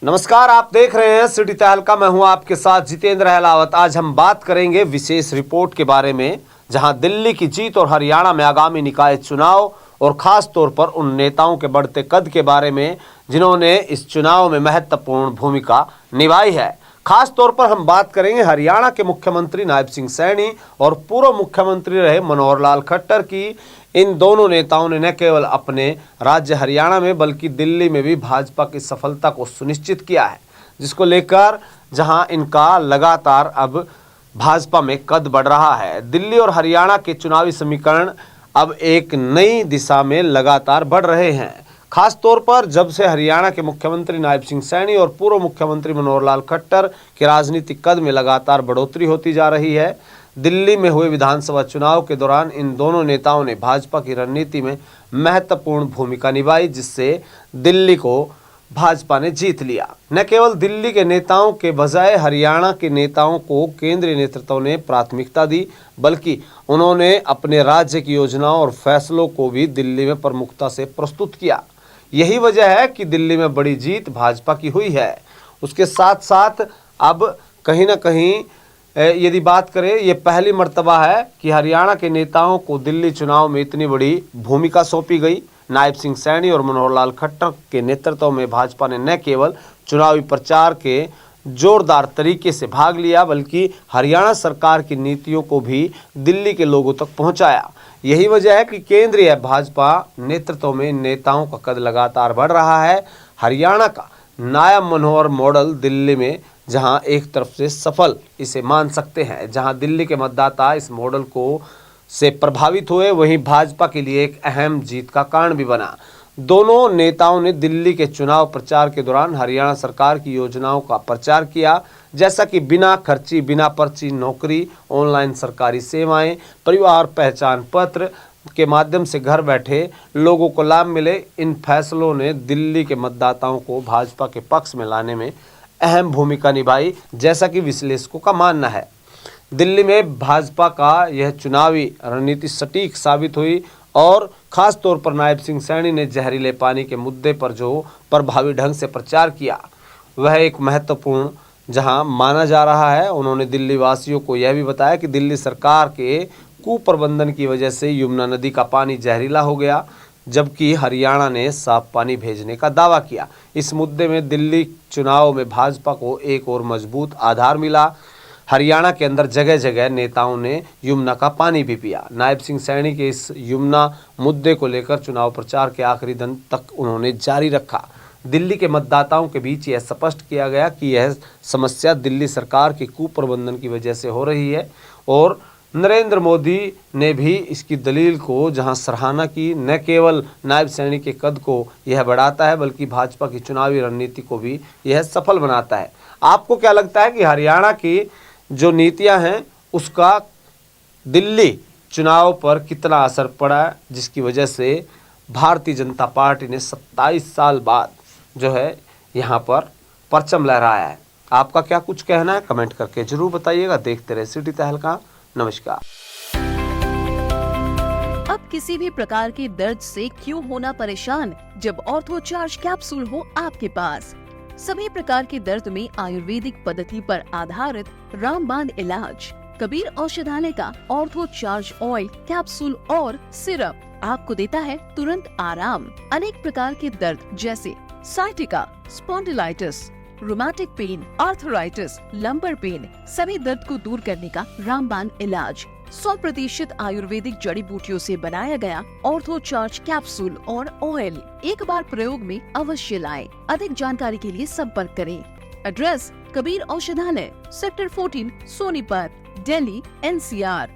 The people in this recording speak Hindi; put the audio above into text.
नमस्कार, आप देख रहे हैं सिटी तहलका। मैं हूं आपके साथ जितेंद्र अहलावत। आज हम बात करेंगे विशेष रिपोर्ट के बारे में, जहां दिल्ली की जीत और हरियाणा में आगामी निकाय चुनाव और खास तौर पर उन नेताओं के बढ़ते कद के बारे में जिन्होंने इस चुनाव में महत्वपूर्ण भूमिका निभाई है। खास तौर पर हम बात करेंगे हरियाणा के मुख्यमंत्री नायब सिंह सैनी और पूर्व मुख्यमंत्री रहे मनोहर लाल खट्टर की। इन दोनों नेताओं ने न केवल अपने राज्य हरियाणा में बल्कि दिल्ली में भी भाजपा की सफलता को सुनिश्चित किया है, जिसको लेकर जहां इनका लगातार अब भाजपा में कद बढ़ रहा है। दिल्ली और हरियाणा के चुनावी समीकरण अब एक नई दिशा में लगातार बढ़ रहे हैं। खास तौर पर जब से हरियाणा के मुख्यमंत्री नायब सिंह सैनी और पूर्व मुख्यमंत्री मनोहर लाल खट्टर के राजनीतिक कद में लगातार बढ़ोतरी होती जा रही है। दिल्ली में हुए विधानसभा चुनाव के दौरान इन दोनों नेताओं ने भाजपा की रणनीति में महत्वपूर्ण भूमिका निभाई, जिससे दिल्ली को भाजपा ने जीत लिया। न केवल दिल्ली के नेताओं के बजाय हरियाणा के नेताओं को केंद्रीय नेतृत्व ने प्राथमिकता दी, बल्कि उन्होंने अपने राज्य की योजनाओं और फैसलों को भी दिल्ली में प्रमुखता से प्रस्तुत किया। यही वजह है कि दिल्ली में बड़ी जीत भाजपा की हुई है। उसके साथ साथ अब कहीं ना कहीं यदि बात करें, ये पहली मर्तबा है कि हरियाणा के नेताओं को दिल्ली चुनाव में इतनी बड़ी भूमिका सौंपी गई। नायब सिंह सैनी और मनोहर लाल खट्टर के नेतृत्व में भाजपा ने न केवल चुनावी प्रचार के जोरदार तरीके से भाग लिया, बल्कि हरियाणा सरकार की नीतियों को भी दिल्ली के लोगों तक पहुंचाया। यही वजह है कि केंद्रीय भाजपा नेतृत्व में नेताओं का कद लगातार बढ़ रहा है। हरियाणा का नायब मनोहर मॉडल दिल्ली में जहां एक तरफ से सफल इसे मान सकते हैं, जहां दिल्ली के मतदाता इस मॉडल को से प्रभावित हुए, वहीं भाजपा के लिए एक अहम जीत का कारण भी बना। दोनों नेताओं ने दिल्ली के चुनाव प्रचार के दौरान हरियाणा सरकार की योजनाओं का प्रचार किया, जैसा कि बिना खर्ची, बिना पर्ची नौकरी, ऑनलाइन सरकारी सेवाएं, परिवार पहचान पत्र के माध्यम से घर बैठे लोगों को लाभ मिले। इन फैसलों ने दिल्ली के मतदाताओं को भाजपा के पक्ष में लाने में अहम भूमिका निभाई, जैसा कि विश्लेषकों का मानना है। दिल्ली में भाजपा का यह चुनावी रणनीति सटीक साबित हुई और खास तौर पर नायब सिंह सैनी ने जहरीले पानी के मुद्दे पर जो प्रभावी ढंग से प्रचार किया, वह एक महत्वपूर्ण जहां माना जा रहा है। उन्होंने दिल्ली वासियों को यह भी बताया कि दिल्ली सरकार के कुप्रबंधन की वजह से यमुना नदी का पानी जहरीला हो गया, जबकि हरियाणा ने साफ पानी भेजने का दावा किया। इस मुद्दे में दिल्ली चुनाव में भाजपा को एक और मजबूत आधार मिला। हरियाणा के अंदर जगह जगह नेताओं ने यमुना का पानी भी पिया। नायब सिंह सैनी के इस यमुना मुद्दे को लेकर चुनाव प्रचार के आखिरी दिन तक उन्होंने जारी रखा। दिल्ली के मतदाताओं के बीच यह स्पष्ट किया गया कि यह समस्या दिल्ली सरकार के कुप्रबंधन की वजह से हो रही है और नरेंद्र मोदी ने भी इसकी दलील को जहां सराहना की। न केवल नायब सैनी के कद को यह बढ़ाता है, बल्कि भाजपा की चुनावी रणनीति को भी यह सफल बनाता है। आपको क्या लगता है कि हरियाणा की जो नीतियां हैं उसका दिल्ली चुनाव पर कितना असर पड़ा है, जिसकी वजह से भारतीय जनता पार्टी ने 27 साल बाद जो है यहाँ पर परचम लहराया है? आपका क्या कुछ कहना है, कमेंट करके जरूर बताइएगा। देखते रहे सिटी तहलका। नमस्कार। अब किसी भी प्रकार के दर्द से क्यों होना परेशान, जब ऑर्थो चार्ज कैप्सूल हो आपके पास। सभी प्रकार के दर्द में आयुर्वेदिक पद्धति पर आधारित रामबाण इलाज। कबीर औषधालय का ऑर्थो चार्ज ऑयल, कैप्सूल और सिरप आपको देता है तुरंत आराम। अनेक प्रकार के दर्द जैसे sciatica, spondylitis, rheumatic pain, arthritis, lumbar pain, सभी दर्द को दूर करने का रामबाण इलाज। 100% आयुर्वेदिक जड़ी बूटियों से बनाया गया ऑर्थो चार्ज कैप्सूल और ऑयल एक बार प्रयोग में अवश्य लाएं। अधिक जानकारी के लिए संपर्क करें। एड्रेस: कबीर औषधालय, सेक्टर 14, सोनीपत, दिल्ली, NCR।